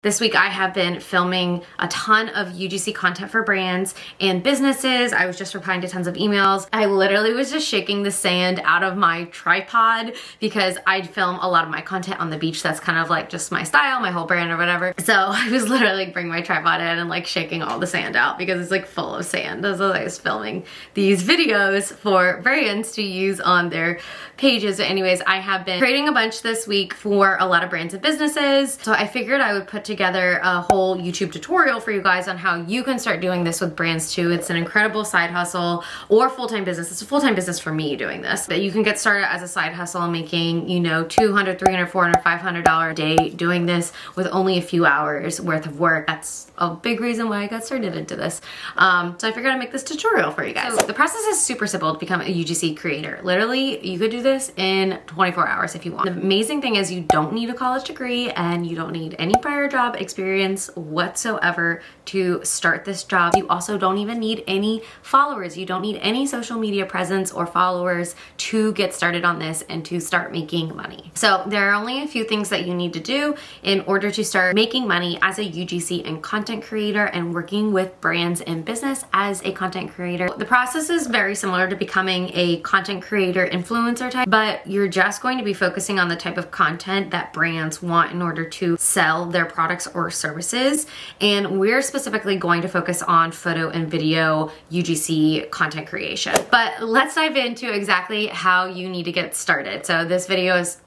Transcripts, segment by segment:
This week I have been filming a ton of UGC content for brands and businesses. I was just replying to tons of emails. I literally was just shaking the sand out of my tripod because I film a lot of my content on the beach. That's kind of like just my style, my whole brand or whatever. So I was literally bringing my tripod in and like shaking all the sand out because it's like full of sand as I was filming these videos for brands to use on their pages. But anyways, I have been creating a bunch this week for a lot of brands and businesses. So I figured I would put together a whole YouTube tutorial for you guys on how you can start doing this with brands too. It's an incredible side hustle or full-time business. It's a full-time business for me doing this, but you can get started as a side hustle making, you know, $200, $300, $400, $500 a day doing this with only a few hours worth of work. That's a big reason why I got started into this. So I figured I'd make this tutorial for you guys. So the process is super simple to become a UGC creator. Literally, you could do this in 24 hours if you want. The amazing thing is you don't need a college degree and you don't need any prior job experience whatsoever to start this job. You also don't even need any followers. You don't need any social media presence or followers to get started on this and to start making money. So there are only a few things that you need to do in order to start making money as a UGC and content creator and working with brands and business as a content creator. The process is very similar to becoming a content creator influencer type, but you're just going to be focusing on the type of content that brands want in order to sell their products or services. And we're specifically going to focus on photo and video UGC content creation. But let's dive into exactly how you need to get started. So this video is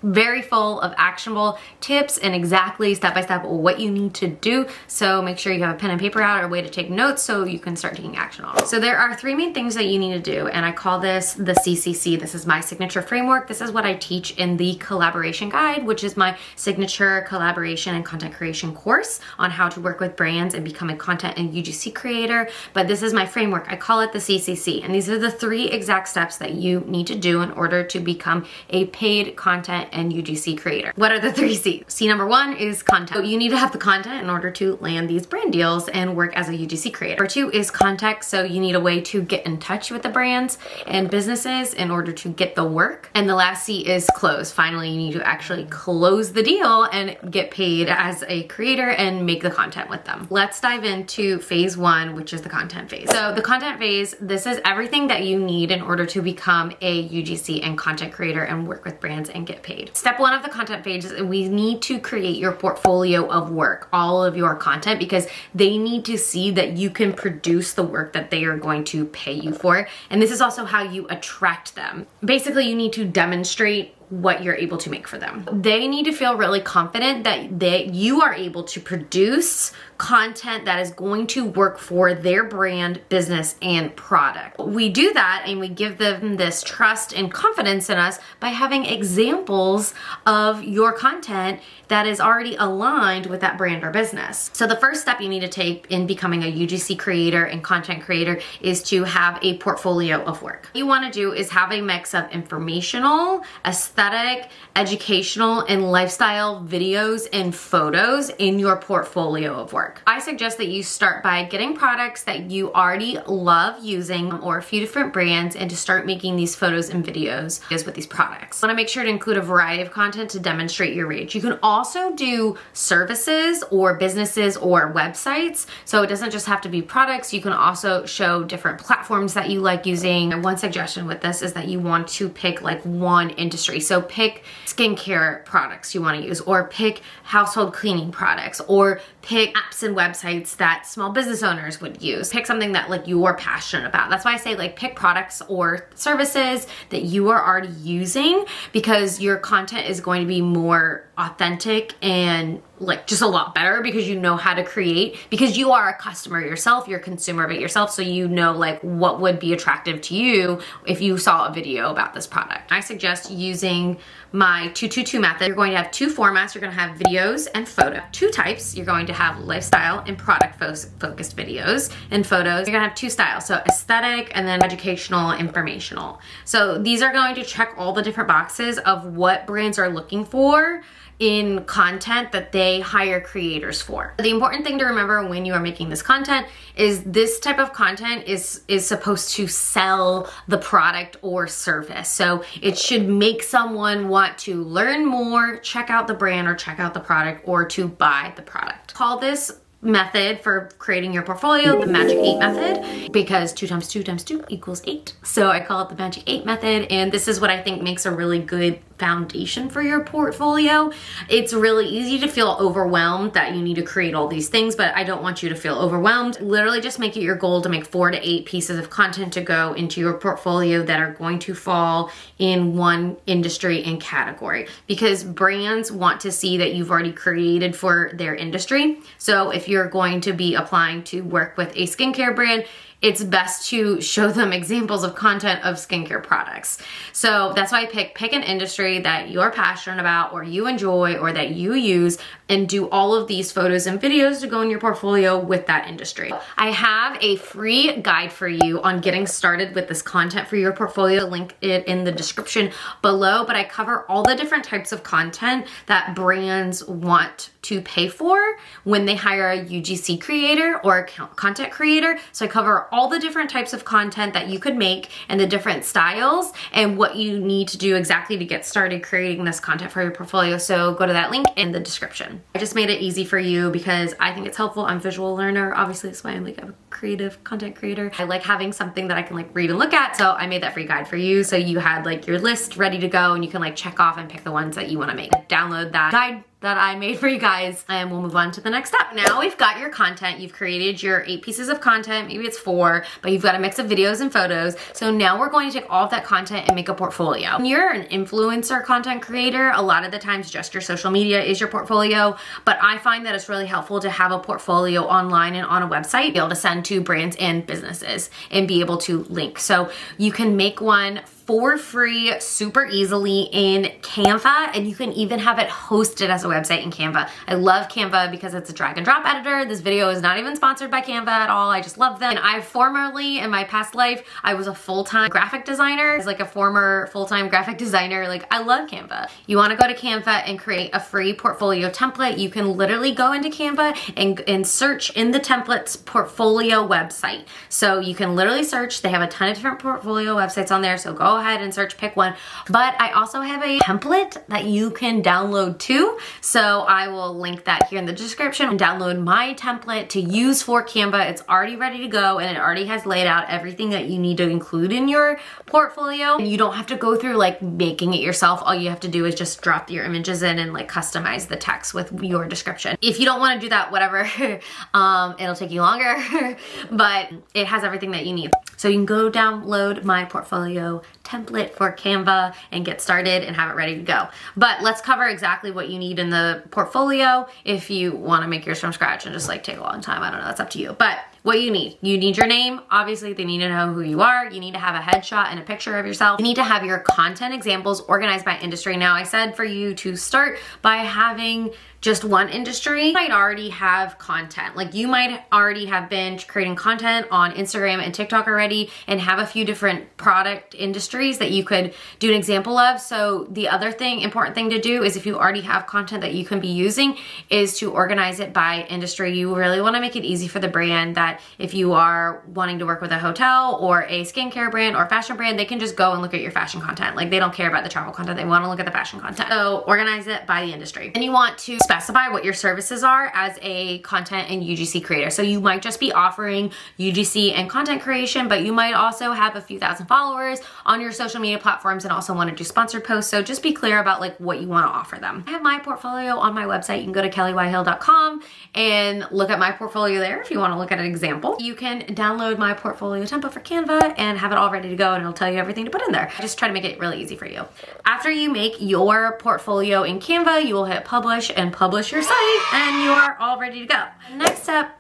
very full of actionable tips and exactly step-by-step what you need to do. So make sure you have a pen and paper out or a way to take notes so you can start taking action on it. So there are three main things that you need to do, and I call this the CCC. This is my signature framework. This is what I teach in the collaboration guide, which is my signature collaboration and content creation course on how to work with brands and become a content and UGC creator. But this is my framework. I call it the CCC, and these are the three exact steps that you need to do in order to become a paid content and UGC creator. What are the three C's? C number one is content. So you need to have the content in order to land these brand deals and work as a UGC creator. Number two is context. So you need a way to get in touch with the brands and businesses in order to get the work. And the last C is close. Finally, you need to actually close the deal and get paid as a creator and make the content with them. Let's dive into phase one, which is the content phase. So the content phase, this is everything that you need in order to become a UGC and content creator and work with brands and get paid. Step one of the content phase is we need to create your portfolio of work, all of your content, because they need to see that you can produce the work that they are going to pay you for. And this is also how you attract them. Basically, you need to demonstrate what you're able to make for them. They need to feel really confident that you are able to produce content that is going to work for their brand, business, and product. We do that and we give them this trust and confidence in us by having examples of your content that is already aligned with that brand or business. So the first step you need to take in becoming a UGC creator and content creator is to have a portfolio of work. What you want to do is have a mix of informational, aesthetic, educational, and lifestyle videos and photos in your portfolio of work. I suggest that you start by getting products that you already love using or a few different brands and to start making these photos and videos with these products. You want to make sure to include a variety of content to demonstrate your reach. You can also do services or businesses or websites. So it doesn't just have to be products. You can also show different platforms that you like using. And one suggestion with this is that you want to pick like one industry. So pick skincare products you want to use, or pick household cleaning products, or pick apps and websites that small business owners would use. Pick something that like you're passionate about. That's why I say like pick products or services that you are already using, because your content is going to be more authentic and like just a lot better because you know how to create, because you are a customer yourself, you're a consumer of it yourself, so you know like what would be attractive to you if you saw a video about this product. I suggest using my 2-2-2 method. You're going to have two formats. You're going to have videos and photo. Two types. You're going to have lifestyle and product focused videos and photos. You're going to have two styles. So aesthetic and then educational, informational. So these are going to check all the different boxes of what brands are looking for in content that they hire creators for. The important thing to remember when you are making this content is this type of content is supposed to sell the product or service. So it should make someone want to learn more, check out the brand or check out the product, or to buy the product. Call this method for creating your portfolio the magic 8 method, because 2 times 2 times 2 equals 8. So I call it the magic 8 method, and this is what I think makes a really good foundation for your portfolio. It's really easy to feel overwhelmed that you need to create all these things, but I don't want you to feel overwhelmed. Literally just make it your goal to make 4 to 8 pieces of content to go into your portfolio that are going to fall in one industry and category, because brands want to see that you've already created for their industry. So if you're going to be applying to work with a skincare brand, it's best to show them examples of content of skincare products. So that's why I pick an industry that you're passionate about or you enjoy or that you use, and do all of these photos and videos to go in your portfolio with that industry. I have a free guide for you on getting started with this content for your portfolio. I'll link it in the description below, but I cover all the different types of content that brands want to pay for when they hire a UGC creator or a content creator. So I cover all the different types of content that you could make and the different styles and what you need to do exactly to get started creating this content for your portfolio. So go to that link in the description. I just made it easy for you because I think it's helpful. I'm a visual learner. Obviously, that's why I'm like a creative content creator. I like having something that I can like read and look at. So I made that free guide for you. So you had like your list ready to go and you can like check off and pick the ones that you want to make. Download that guide that I made for you guys, and we'll move on to the next step. Now we've got your content. You've created your 8 pieces of content. Maybe it's 4, but you've got a mix of videos and photos. So now we're going to take all of that content and make a portfolio. When you're an influencer content creator, a lot of the times just your social media is your portfolio, but I find that it's really helpful to have a portfolio online and on a website, be able to send to brands and businesses and be able to link. So you can make one for free, super easily in CANVA, and you can even have it hosted as a website in CANVA. I love CANVA because it's a drag and drop editor. This video is not even sponsored by CANVA at all. I just love them. And I formerly, in my past life, I was a full-time graphic designer. As like a former full-time graphic designer, like I love CANVA. You wanna go to CANVA and create a free portfolio template. You can literally go into CANVA and search in the template's portfolio website. So you can literally search. They have a ton of different portfolio websites on there, so go ahead and search, pick one. But I also have a template that you can download too. So I will link that here in the description and download my template to use for Canva. It's already ready to go and it already has laid out everything that you need to include in your portfolio. And you don't have to go through like making it yourself. All you have to do is just drop your images in and like customize the text with your description. If you don't want to do that, whatever, it'll take you longer, but it has everything that you need. So you can go download my portfolio template for Canva and get started and have it ready to go. But let's cover exactly what you need in the portfolio if you want to make yours from scratch and just like take a long time. I don't know, that's up to you. But what you need your name. Obviously, they need to know who you are. You need to have a headshot and a picture of yourself. You need to have your content examples organized by industry. Now, I said for you to start by having just one industry. You might already have content. Like you might already have been creating content on Instagram and TikTok already and have a few different product industries that you could do an example of. So the other important thing to do is if you already have content that you can be using is to organize it by industry. You really want to make it easy for the brand that if you are wanting to work with a hotel or a skincare brand or fashion brand, they can just go and look at your fashion content. Like they don't care about the travel content. They want to look at the fashion content. So organize it by the industry. And you want to specify what your services are as a content and UGC creator. So you might just be offering UGC and content creation, but you might also have a few thousand followers on your social media platforms and also want to do sponsored posts. So just be clear about like what you want to offer them. I have my portfolio on my website. You can go to kellyyhill.com and look at my portfolio there if you want to look at an example. You can download my portfolio template for Canva and have it all ready to go and it'll tell you everything to put in there. I just try to make it really easy for you. After you make your portfolio in Canva, you will hit publish and publish your site and you are all ready to go. Next step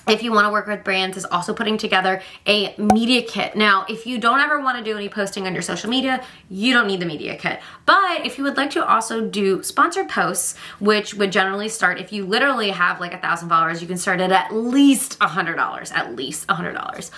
if you want to work with brands, is also putting together a media kit. Now, if you don't ever want to do any posting on your social media, you don't need the media kit. But if you would like to also do sponsored posts, which would generally start, if you literally have like 1,000 followers, you can start at least $100,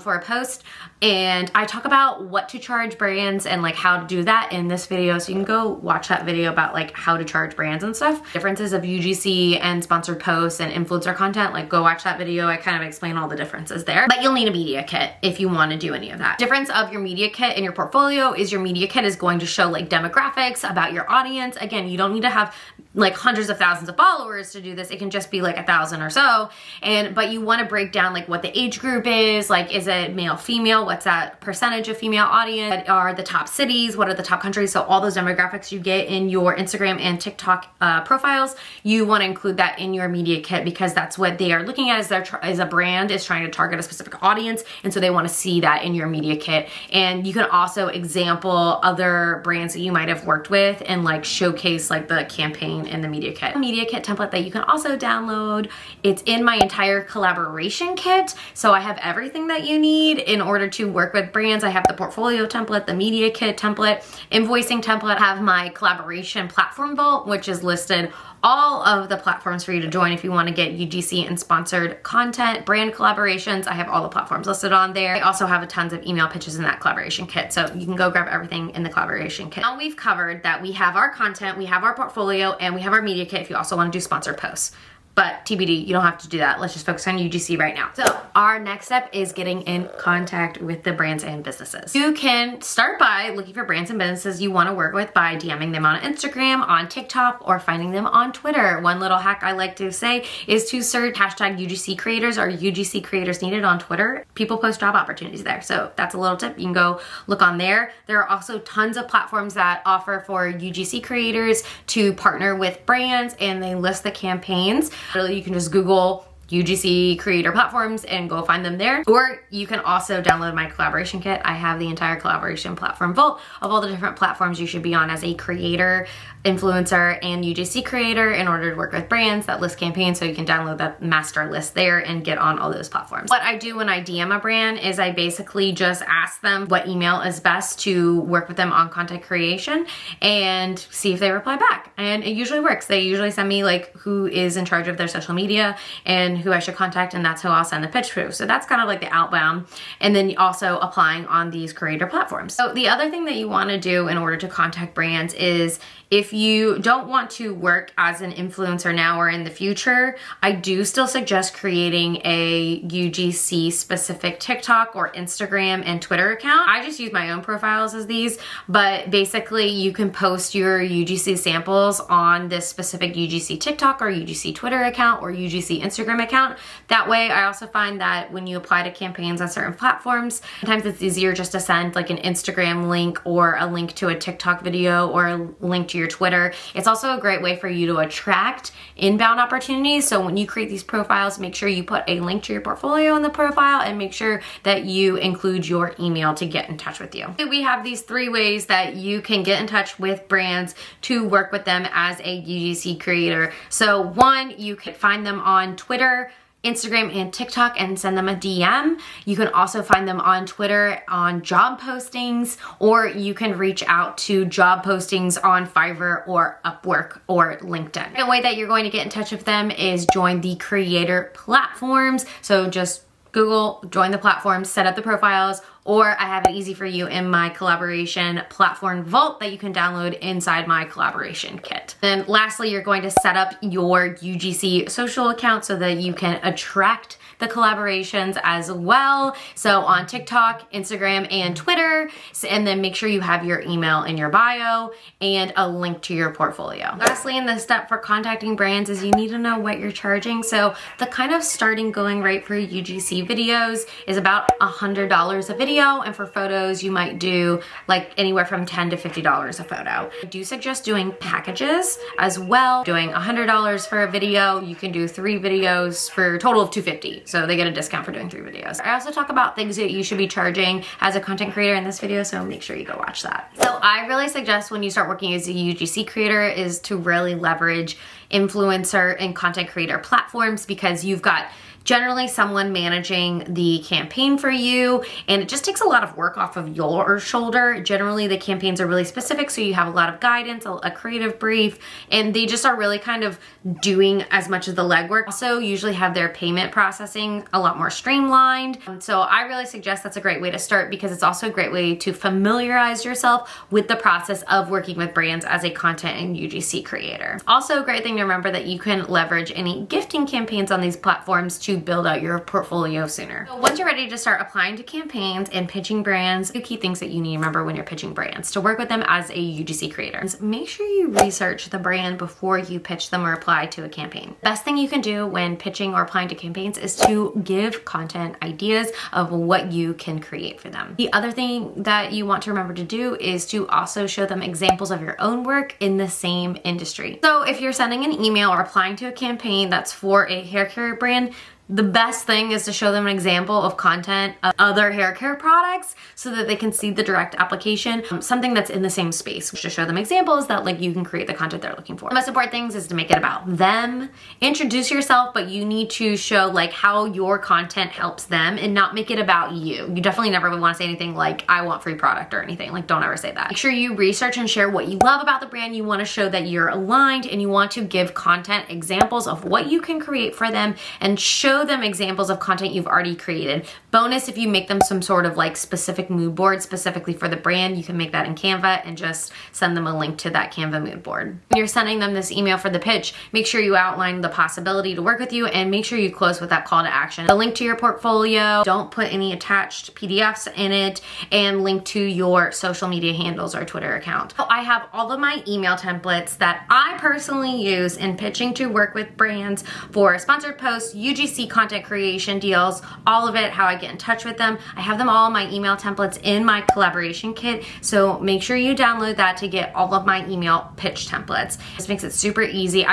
for a post. And I talk about what to charge brands and like how to do that in this video. So you can go watch that video about like how to charge brands and stuff. Differences of UGC and sponsored posts and influencer content, like go watch that video. I kind of explain all the differences there. But you'll need a media kit if you want to do any of that. Difference of your media kit in your portfolio is your media kit is going to show like demographics about your audience. Again, you don't need to have like hundreds of thousands of followers to do this. It can just be like 1,000 or so. But you want to break down like what the age group is, like is it male, female, what's that percentage of female audience, what are the top cities, what are the top countries. So all those demographics you get in your Instagram and TikTok profiles, you want to include that in your media kit, because that's what they are looking at as a brand is trying to target a specific audience. And so they want to see that in your media kit. And you can also example other brands that you might have worked with and like showcase like the campaign in the media kit. A media kit template that you can also download. It's in my entire collaboration kit. So I have everything that you need in order to work with brands. I have the portfolio template, the media kit template, invoicing template. I have my collaboration platform vault, which is listed all of the platforms for you to join if you want to get UGC and sponsored content, brand collaborations. I have all the platforms listed on there. I also have tons of email pitches in that collaboration kit. So you can go grab everything in the collaboration kit. Now we've covered that we have our content, we have our portfolio, and we have our media kit if you also want to do sponsored posts. But TBD, you don't have to do that. Let's just focus on UGC right now. So our next step is getting in contact with the brands and businesses. You can start by looking for brands and businesses you want to work with by DMing them on Instagram, on TikTok, or finding them on Twitter. One little hack I like to say is to search hashtag UGC creators or UGC creators needed on Twitter. People post job opportunities there. So that's a little tip. You can go look on there. There are also tons of platforms that offer for UGC creators to partner with brands, and they list the campaigns. Really, you can just Google UGC creator platforms and go find them there. Or you can also download my collaboration kit. I have the entire collaboration platform vault of all the different platforms you should be on as a creator, influencer, and UGC creator in order to work with brands that list campaigns. So you can download that master list there and get on all those platforms. What I do when I DM a brand is I basically just ask them what email is best to work with them on content creation and see if they reply back. And it usually works. They usually send me like who is in charge of their social media and who I should contact, and that's who I'll send the pitch to. So that's kind of like the outbound, and then also applying on these creator platforms. So the other thing that you want to do in order to contact brands is, if you don't want to work as an influencer now or in the future, I do still suggest creating a UGC specific TikTok or Instagram and Twitter account. I just use my own profiles as these, but basically you can post your UGC samples on this specific UGC TikTok or UGC Twitter account or UGC Instagram account. That way, I also find that when you apply to campaigns on certain platforms, sometimes it's easier just to send like an Instagram link or a link to a TikTok video or a link to your Twitter. It's also a great way for you to attract inbound opportunities. So when you create these profiles, make sure you put a link to your portfolio in the profile and make sure that you include your email to get in touch with you. We have these 3 ways that you can get in touch with brands to work with them as a UGC creator. So 1, you can find them on Twitter, Instagram, and TikTok and send them a DM. You can also find them on Twitter on job postings, or you can reach out to job postings on Fiverr or Upwork or LinkedIn. The way that you're going to get in touch with them is join the creator platforms. So just Google, join the platforms, set up the profiles, or I have it easy for you in my collaboration platform vault that you can download inside my collaboration kit. Then lastly, you're going to set up your UGC social account so that you can attract the collaborations as well. So on TikTok, Instagram, and Twitter, and then make sure you have your email in your bio and a link to your portfolio. Lastly, in the step for contacting brands is you need to know what you're charging. So the kind of starting going rate for UGC videos is about $100 a video, and for photos you might do like anywhere from $10 to $50 a photo. I do suggest doing packages as well. Doing $100 for a video, you can do 3 videos for a total of $250. So they get a discount for doing 3 videos. I also talk about things that you should be charging as a content creator in this video, so make sure you go watch that. So I really suggest when you start working as a UGC creator is to really leverage influencer and content creator platforms because you've got generally someone managing the campaign for you, and it just takes a lot of work off of your shoulder. Generally, the campaigns are really specific, so you have a lot of guidance, a creative brief, and they just are really kind of doing as much of the legwork. Also, usually have their payment processing a lot more streamlined. So I really suggest that's a great way to start because it's also a great way to familiarize yourself with the process of working with brands as a content and UGC creator. Also, a great thing to remember that you can leverage any gifting campaigns on these platforms to build out your portfolio sooner. So once you're ready to start applying to campaigns and pitching brands, two key things that you need to remember when you're pitching brands to work with them as a UGC creator. Make sure you research the brand before you pitch them or apply to a campaign. Best thing you can do when pitching or applying to campaigns is to give content ideas of what you can create for them. The other thing that you want to remember to do is to also show them examples of your own work in the same industry. So if you're sending an email or applying to a campaign that's for a hair care brand, the best thing is to show them an example of content of other hair care products so that they can see the direct application, something that's in the same space. To show them examples that like you can create the content they're looking for. The most important things is to make it about them. Introduce yourself, but you need to show like how your content helps them and not make it about you. You definitely never would want to say anything like, I want free product or anything. Like, don't ever say that. Make sure you research and share what you love about the brand. You want to show that you're aligned and you want to give content examples of what you can create for them and show them examples of content you've already created. Bonus, if you make them some sort of like specific mood board specifically for the brand, you can make that in Canva and just send them a link to that Canva mood board. When you're sending them this email for the pitch, make sure you outline the possibility to work with you and make sure you close with that call to action. The link to your portfolio, don't put any attached PDFs in it, and link to your social media handles or Twitter account. So I have all of my email templates that I personally use in pitching to work with brands for sponsored posts, UGC content creation deals, all of it, how I get in touch with them. I have them all in my email templates in my collaboration kit. So make sure you download that to get all of my email pitch templates. This makes it super easy.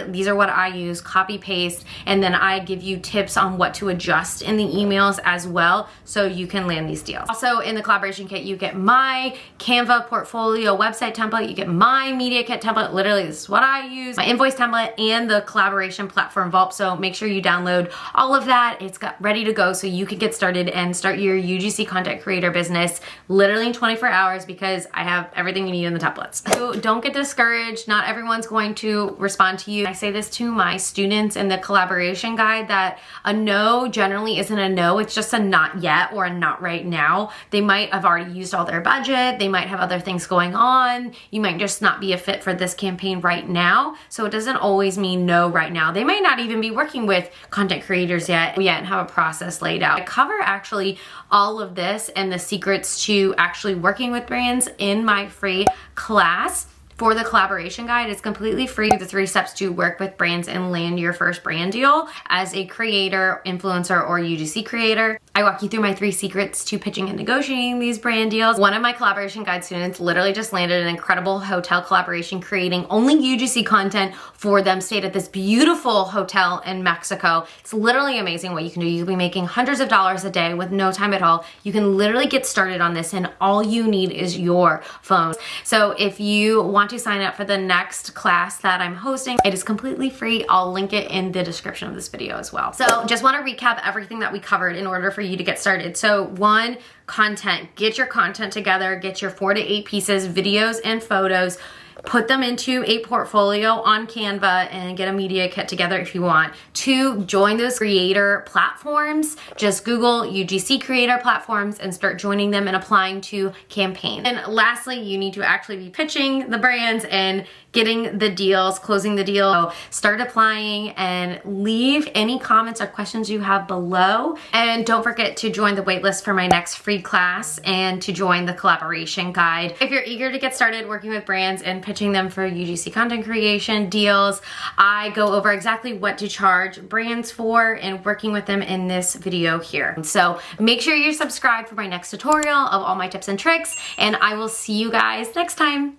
These are what I use, copy paste, and then I give you tips on what to adjust in the emails as well so you can land these deals. Also in the collaboration kit, you get my Canva portfolio website template, you get my media kit template, literally this is what I use, my invoice template, and the collaboration platform vault. So make sure you download all of that. It's got ready to go so you can get started and start your UGC content creator business literally in 24 hours because I have everything you need in the templates. So don't get discouraged. Not everyone's going to respond to you. I say this to my students in the collaboration guide that a no generally isn't a no. It's just a not yet or a not right now. They might have already used all their budget. They might have other things going on. You might just not be a fit for this campaign right now. So it doesn't always mean no right now. They might not even be working with content creators yet and have a process laid out. I cover actually all of this and the secrets to actually working with brands in my free class. For the collaboration guide, it's completely free. The 3 steps to work with brands and land your first brand deal as a creator, influencer, or UGC creator. I walk you through my 3 secrets to pitching and negotiating these brand deals. One of my collaboration guide students literally just landed an incredible hotel collaboration creating only UGC content for them, stayed at this beautiful hotel in Mexico. It's literally amazing what you can do. You can be making hundreds of dollars a day with no time at all. You can literally get started on this and all you need is your phone. So if you want to sign up for the next class that I'm hosting, it is completely free. I'll link it in the description of this video as well. So just want to recap everything that we covered in order for you to get started. So 1, content. Get your content together. Get your 4 to 8 pieces, videos and photos. Put them into a portfolio on Canva and get a media kit together if you want. 2, join those creator platforms. Just Google UGC creator platforms and start joining them and applying to campaigns. And lastly, you need to actually be pitching the brands and getting the deals, closing the deal. So start applying and leave any comments or questions you have below. And don't forget to join the waitlist for my next free class and to join the collaboration guide. If you're eager to get started working with brands and pitching them for UGC content creation deals, I go over exactly what to charge brands for and working with them in this video here. So make sure you're subscribed for my next tutorial of all my tips and tricks, and I will see you guys next time.